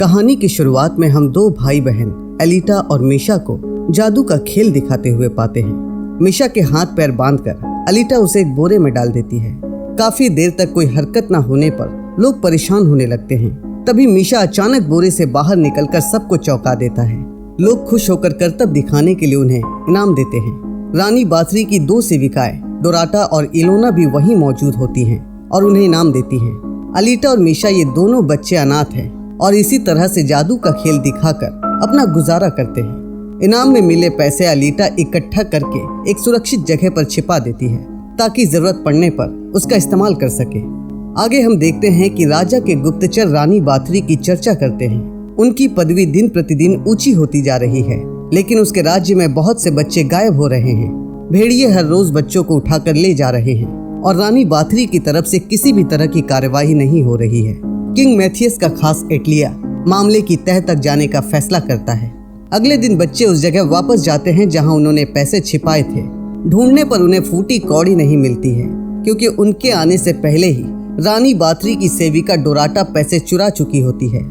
कहानी की शुरुआत में हम दो भाई बहन अलीटा और मीशा को जादू का खेल दिखाते हुए पाते हैं। मीशा के हाथ पैर बांधकर अलीटा उसे एक बोरे में डाल देती है। काफी देर तक कोई हरकत न होने पर लोग परेशान होने लगते हैं। तभी मीशा अचानक बोरे से बाहर निकलकर सबको चौंका देता है। लोग खुश होकर करतब दिखाने के लिए उन्हें इनाम देते हैं। रानी बाथरी की दो सेविकाएं डोराटा और इलोना भी वहीं मौजूद होती हैं और उन्हें इनाम देती हैं। अलीटा और मीशा ये दोनों बच्चे अनाथ हैं और इसी तरह से जादू का खेल दिखाकर अपना गुजारा करते हैं। इनाम में मिले पैसे अलीटा इकट्ठा करके एक सुरक्षित जगह पर छिपा देती है ताकि जरूरत पड़ने पर उसका इस्तेमाल कर सके। आगे हम देखते हैं कि राजा के गुप्तचर रानी बाथरी की चर्चा करते हैं। उनकी पदवी दिन प्रतिदिन ऊंची होती जा रही है, लेकिन उसके राज्य में बहुत से बच्चे गायब हो रहे हैं। भेड़िए हर रोज बच्चों को उठाकर ले जा रहे हैं और रानी बाथरी की तरफ से किसी भी तरह की कार्यवाही नहीं हो रही है। किंग मैथियस का खास एटलिया मामले की तह तक जाने का फैसला करता है। अगले दिन बच्चे उस जगह वापस जाते हैं जहां उन्होंने पैसे छिपाए थे। ढूंढने पर उन्हें फूटी कौड़ी नहीं मिलती है, क्योंकि उनके आने से पहले ही रानी बाथरी की सेविका डोराटा पैसे चुरा चुकी होती है।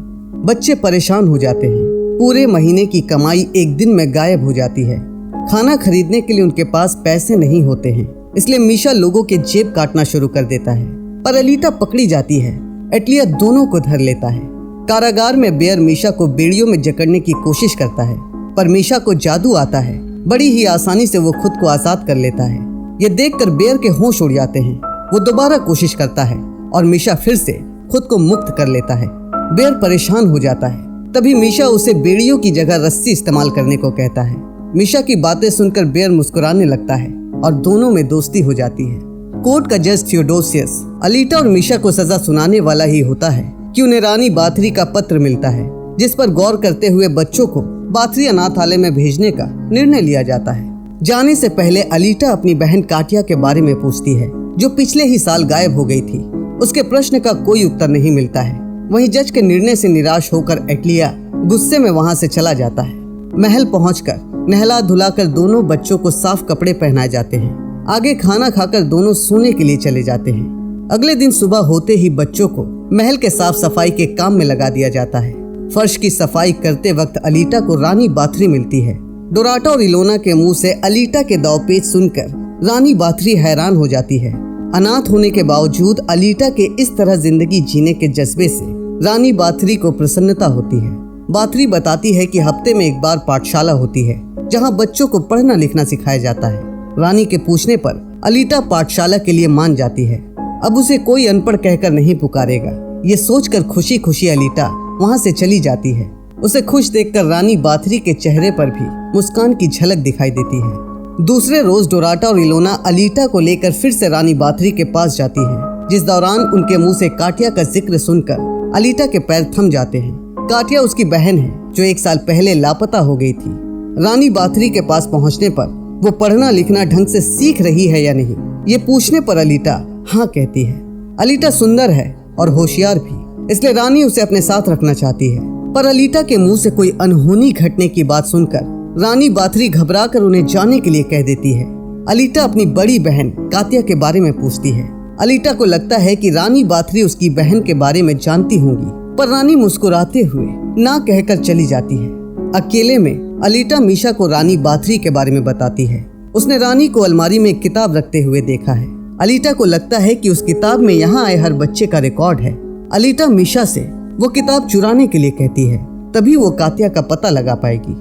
बच्चे परेशान हो जाते हैं। पूरे महीने की कमाई एक दिन में गायब हो जाती है। खाना खरीदने के लिए उनके पास पैसे नहीं होते हैं, इसलिए मीशा लोगों के जेब काटना शुरू कर देता है। पर अलीटा पकड़ी जाती है। एटलिया दोनों को धर लेता है। कारागार में बेयर मीशा को बेड़ियों में जकड़ने की कोशिश करता है, पर मीशा को जादू आता है। बड़ी ही आसानी से वो खुद को आजाद कर लेता है। ये देखकर बेयर के होश उड़ जाते हैं। वो दोबारा कोशिश करता है और मीशा फिर से खुद को मुक्त कर लेता है। बेयर परेशान हो जाता है। तभी मीशा उसे बेड़ियों की जगह रस्सी इस्तेमाल करने को कहता है। मीशा की बातें सुनकर बेयर मुस्कुराने लगता है और दोनों में दोस्ती हो जाती है। कोर्ट का जज थियोडोसियस अलीटा और मीशा को सजा सुनाने वाला ही होता है कि उन्हें रानी बाथरी का पत्र मिलता है, जिस पर गौर करते हुए बच्चों को बाथरी अनाथालय में भेजने का निर्णय लिया जाता है। जाने से पहले अलीटा अपनी बहन काटिया के बारे में पूछती है, जो पिछले ही साल गायब हो गई थी। उसके प्रश्न का कोई उत्तर नहीं मिलता है। वहीं जज के निर्णय से निराश होकर एटलिया गुस्से में वहां से चला जाता है। महल पहुंचकर नहला धुलाकर दोनों बच्चों को साफ कपड़े पहनाए जाते हैं। आगे खाना खाकर दोनों सोने के लिए चले जाते हैं। अगले दिन सुबह होते ही बच्चों को महल के साफ सफाई के काम में लगा दिया जाता है। फर्श की सफाई करते वक्त अलीटा को रानी बाथरी मिलती है। डोराटा और इलोना के मुंह से अलीटा के दावपेच सुनकर रानी बाथरी हैरान हो जाती है। अनाथ होने के बावजूद अलीटा के इस तरह जिंदगी जीने के जज्बे से रानी बाथरी को प्रसन्नता होती है। बाथरी बताती है कि हफ्ते में एक बार पाठशाला होती है, जहाँ बच्चों को पढ़ना लिखना सिखाया जाता है। रानी के पूछने पर अलीटा पाठशाला के लिए मान जाती है। अब उसे कोई अनपढ़ कहकर नहीं पुकारेगा। ये सोचकर खुशी खुशी अलीटा वहाँ से चली जाती है। उसे खुश देखकर रानी बाथरी के चेहरे पर भी मुस्कान की झलक दिखाई देती है। दूसरे रोज डोराटा और इलोना अलीटा को लेकर फिर से रानी बाथरी के पास जाती है, जिस दौरान उनके मुंह से काटिया का जिक्र सुनकर अलीटा के पैर थम जाते हैं। काटिया उसकी बहन है, जो 1 साल पहले लापता हो गई थी। रानी बाथरी के पास पहुँचने पर वो पढ़ना लिखना ढंग से सीख रही है या नहीं, ये पूछने पर अलीटा हाँ कहती है। अलीटा सुंदर है और होशियार भी, इसलिए रानी उसे अपने साथ रखना चाहती है। पर अलीटा के मुंह से कोई अनहोनी घटने की बात सुनकर रानी बाथरी घबराकर उन्हें जाने के लिए कह देती है। अलीटा अपनी बड़ी बहन कातिया के बारे में पूछती है। अलीटा को लगता है कि रानी बाथरी उसकी बहन के बारे में जानती होंगी, पर रानी मुस्कुराते हुए ना कहकर चली जाती है। अकेले में अलीटा मीशा को रानी बाथरी के बारे में बताती है। उसने रानी को अलमारी में एक किताब रखते हुए देखा है। अलीटा को लगता है कि उस किताब में यहाँ आए हर बच्चे का रिकॉर्ड है। अलीटा मीशा से वो किताब चुराने के लिए कहती है, तभी वो कातिया का पता लगा पाएगी।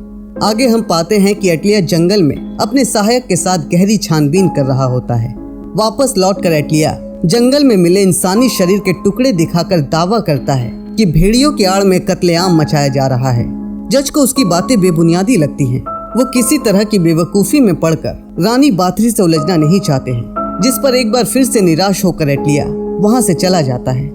आगे हम पाते हैं कि एटलिया जंगल में अपने सहायक के साथ गहरी छानबीन कर रहा होता है। वापस लौटकर एटलिया जंगल में मिले इंसानी शरीर के टुकड़े दिखाकर दावा करता है कि भेड़ियों की आड़ में कत्लेआम मचाया जा रहा है। जज को उसकी बातें बेबुनियादी लगती हैं। वो किसी तरह की बेवकूफी में पड़कर रानी बाथरी से उलझना नहीं चाहते हैं, जिस पर एक बार फिर से निराश होकर एटलिया वहां से चला जाता है।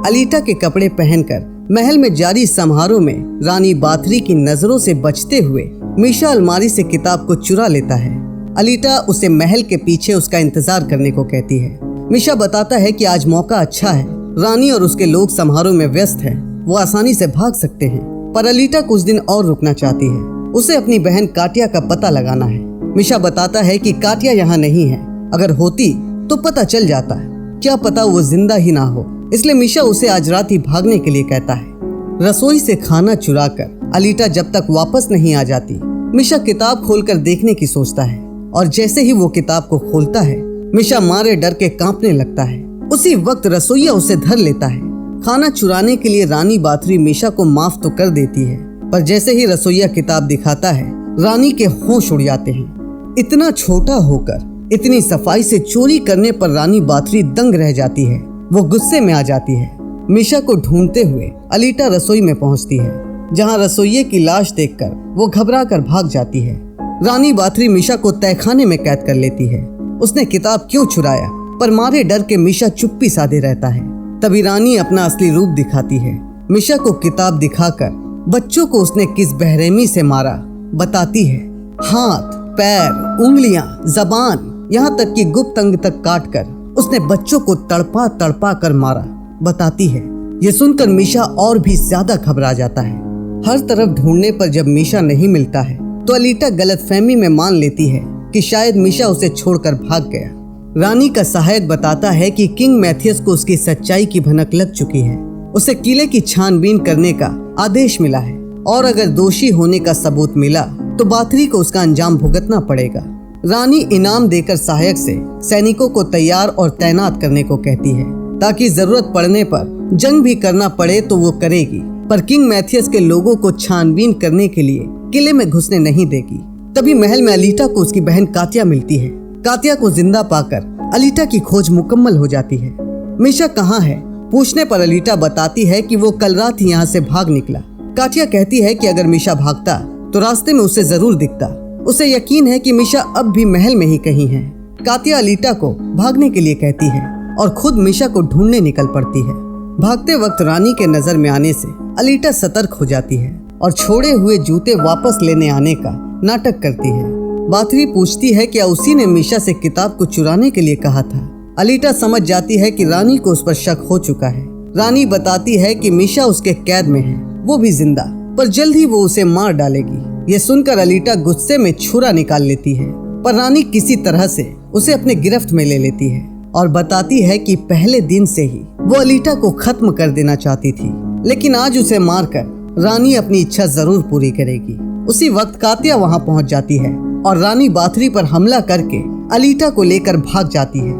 अलीटा के कपड़े पहनकर महल में जारी समारोह में रानी बाथरी की नजरों से बचते हुए मीशा अलमारी से किताब को चुरा लेता है। अलीटा उसे महल के पीछे उसका इंतजार करने को कहती है। मीशा बताता है कि आज मौका अच्छा है, रानी और उसके लोग समारोह में व्यस्त हैं, वो आसानी से भाग सकते हैं। पर अलीटा कुछ दिन और रुकना चाहती है। उसे अपनी बहन काटिया का पता लगाना है। मीशा बताता है कि काटिया यहाँ नहीं है, अगर होती तो पता चल जाता है, क्या पता वो जिंदा ही ना हो। इसलिए मीशा उसे आज रात ही भागने के लिए कहता है। रसोई से खाना चुराकर अलीटा जब तक वापस नहीं आ जाती, मिशा किताब खोलकर देखने की सोचता है और जैसे ही वो किताब को खोलता है, मिशा मारे डर के कांपने लगता है। उसी वक्त रसोइया उसे धर लेता है। खाना चुराने के लिए रानी बाथरी मिशा को माफ तो कर देती है, पर जैसे ही रसोइया किताब दिखाता है, रानी के होश उड़ जाते हैं। इतना छोटा होकर इतनी सफाई से चोरी करने पर रानी बाथरी दंग रह जाती है। वो गुस्से में आ जाती है। मिशा को ढूंढते हुए अलीटा रसोई में पहुंचती है, जहां रसोइये की लाश देखकर वो घबरा कर भाग जाती है। रानी बाथरी मिशा को तहखाने में कैद कर लेती है। उसने किताब क्यों चुराया, पर मारे डर के मिशा चुप्पी साधे रहता है। तभी रानी अपना असली रूप दिखाती है। मिशा को किताब दिखाकर बच्चों को उसने किस बेरहमी से मारा बताती है। हाथ, पैर, उंगलियां, जबान, यहाँ तक कि गुप्त अंग तक काटकर उसने बच्चों को तड़पा तड़पा कर मारा बताती है। ये सुनकर मिशा और भी ज्यादा घबरा जाता है। हर तरफ ढूंढने पर जब मिशा नहीं मिलता है तो अलीटा गलतफहमी में मान लेती है कि शायद मिशा उसे छोड़कर भाग गया। रानी का सहायक बताता है कि किंग मैथियस को उसकी सच्चाई की भनक लग चुकी है। उसे किले की छानबीन करने का आदेश मिला है और अगर दोषी होने का सबूत मिला तो बाथरी को उसका अंजाम भुगतना पड़ेगा। रानी इनाम देकर सहायक से सैनिकों को तैयार और तैनात करने को कहती है, ताकि जरूरत पड़ने पर जंग भी करना पड़े तो वो करेगी, पर किंग मैथियस के लोगों को छानबीन करने के लिए किले में घुसने नहीं देगी। तभी महल में अलीटा को उसकी बहन कातिया मिलती है। कातिया को जिंदा पाकर अलीटा की खोज मुकम्मल हो जाती है। मिशा कहाँ है पूछने पर अलीटा बताती है कि वो कल रात ही यहाँ से भाग निकला। कातिया कहती है कि अगर मिशा भागता तो रास्ते में उसे जरूर दिखता। उसे यकीन है कि मिशा अब भी महल में ही कहीं है। कातिया अलीटा को भागने के लिए कहती है और खुद मिशा को ढूंढने निकल पड़ती है। भागते वक्त रानी के नजर में आने से अलीटा सतर्क हो जाती है और छोड़े हुए जूते वापस लेने आने का नाटक करती है। बाथरी पूछती है कि उसी ने मिशा से किताब को चुराने के लिए कहा था। अलीटा समझ जाती है कि रानी को उस पर शक हो चुका है। रानी बताती है कि मिशा उसके कैद में है, वो भी जिंदा, पर जल्द ही वो उसे मार डालेगी। ये सुनकर अलीटा गुस्से में छुरा निकाल लेती है, पर रानी किसी तरह से उसे अपने गिरफ्त में ले लेती है और बताती है कि पहले दिन से ही वो अलीटा को खत्म कर देना चाहती थी, लेकिन आज उसे मारकर रानी अपनी इच्छा जरूर पूरी करेगी। उसी वक्त कातिया वहां पहुंच जाती है और रानी बाथरी पर हमला करके अलीटा को लेकर भाग जाती है।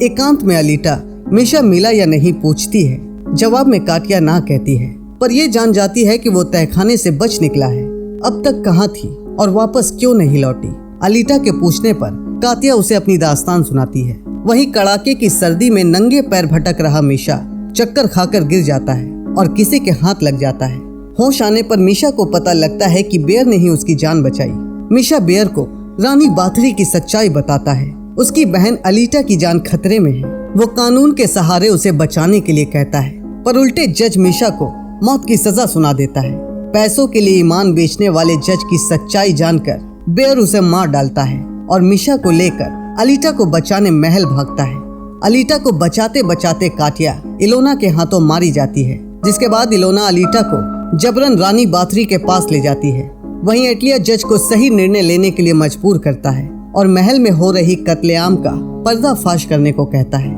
एकांत में अलीटा मिशा मिला या नहीं पूछती है। जवाब में कातिया ना कहती है, पर यह जान जाती है कि वो तहखाने से बच निकला है। अब तक कहाँ थी और वापस क्यों नहीं लौटी। अलीटा के पूछने पर कातिया उसे अपनी दास्तान सुनाती है। वहीं कड़ाके की सर्दी में नंगे पैर भटक रहा मिशा चक्कर खाकर गिर जाता है और किसी के हाथ लग जाता है। होश आने पर मिशा को पता लगता है कि बेयर ने ही उसकी जान बचाई। मिशा बेयर को रानी बाथरी की सच्चाई बताता है। उसकी बहन अलीटा की जान खतरे में है। वो कानून के सहारे उसे बचाने के लिए कहता है, पर उल्टे जज मिशा को मौत की सजा सुना देता है। पैसों के लिए ईमान बेचने वाले जज की सच्चाई जानकर बेयर उसे मार डालता है और मिशा को लेकर अलीटा को बचाने महल भागता है। अलीटा को बचाते बचाते कातिया इलोना के हाथों मारी जाती है, जिसके बाद इलोना अलीटा को जबरन रानी बाथरी के पास ले जाती है। वहीं एटलिया जज को सही निर्णय लेने के लिए मजबूर करता है और महल में हो रही कत्लेआम का पर्दाफाश करने को कहता है।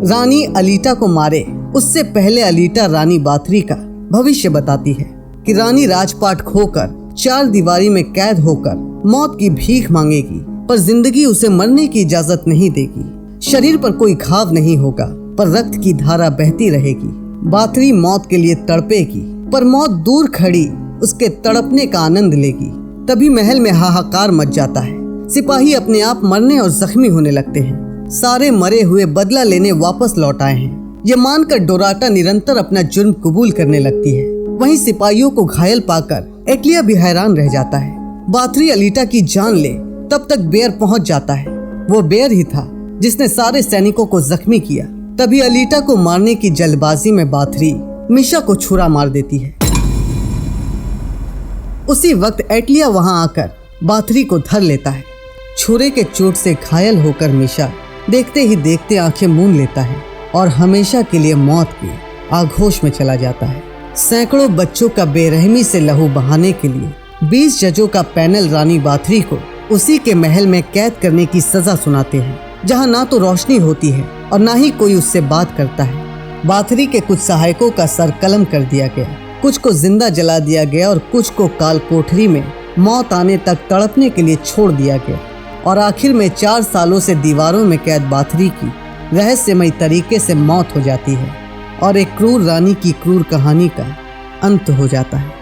रानी अलीटा को मारे उससे पहले अलीटा रानी बाथरी का भविष्य बताती है कि रानी राजपाट खोकर चार दीवारी में कैद होकर मौत की भीख मांगेगी, पर जिंदगी उसे मरने की इजाजत नहीं देगी। शरीर पर कोई घाव नहीं होगा, पर रक्त की धारा बहती रहेगी। बाथरी मौत के लिए तड़पेगी, पर मौत दूर खड़ी उसके तड़पने का आनंद लेगी। तभी महल में हाहाकार मच जाता है। सिपाही अपने आप मरने और जख्मी होने लगते हैं। सारे मरे हुए बदला लेने वापस लौट आए हैं। ये मानकर डोराटा निरंतर अपना जुर्म कबूल करने लगती है। वहीं सिपाहियों को घायल पाकर एटलिया भी हैरान रह जाता है। बाथरी अलीटा की जान ले तब तक बेयर पहुंच जाता है। वो बेयर ही था जिसने सारे सैनिकों को जख्मी किया। तभी अलीटा को मारने की जल्दबाजी में बाथरी मिशा को छुरा मार देती है। उसी वक्त एटलिया वहां आकर बाथरी को धर लेता है। छुरे के चोट से घायल होकर मिशा देखते ही देखते आंखें मूंद लेता है और हमेशा के लिए मौत की आगोश में चला जाता है। सैकड़ों बच्चों का बेरहमी से लहू बहाने के लिए 20 जजों का पैनल रानी बाथरी को उसी के महल में कैद करने की सजा सुनाते हैं, जहां ना तो रोशनी होती है और ना ही कोई उससे बात करता है। बाथरी के कुछ सहायकों का सर कलम कर दिया गया कुछ को जिंदा जला दिया गया और कुछ को काल कोठरी में मौत आने तक तड़पने के लिए छोड़ दिया गया। और आखिर में 4 सालों से दीवारों में कैद बाथरी की रहस्यमयी तरीके से मौत हो जाती है और एक क्रूर रानी की क्रूर कहानी का अंत हो जाता है।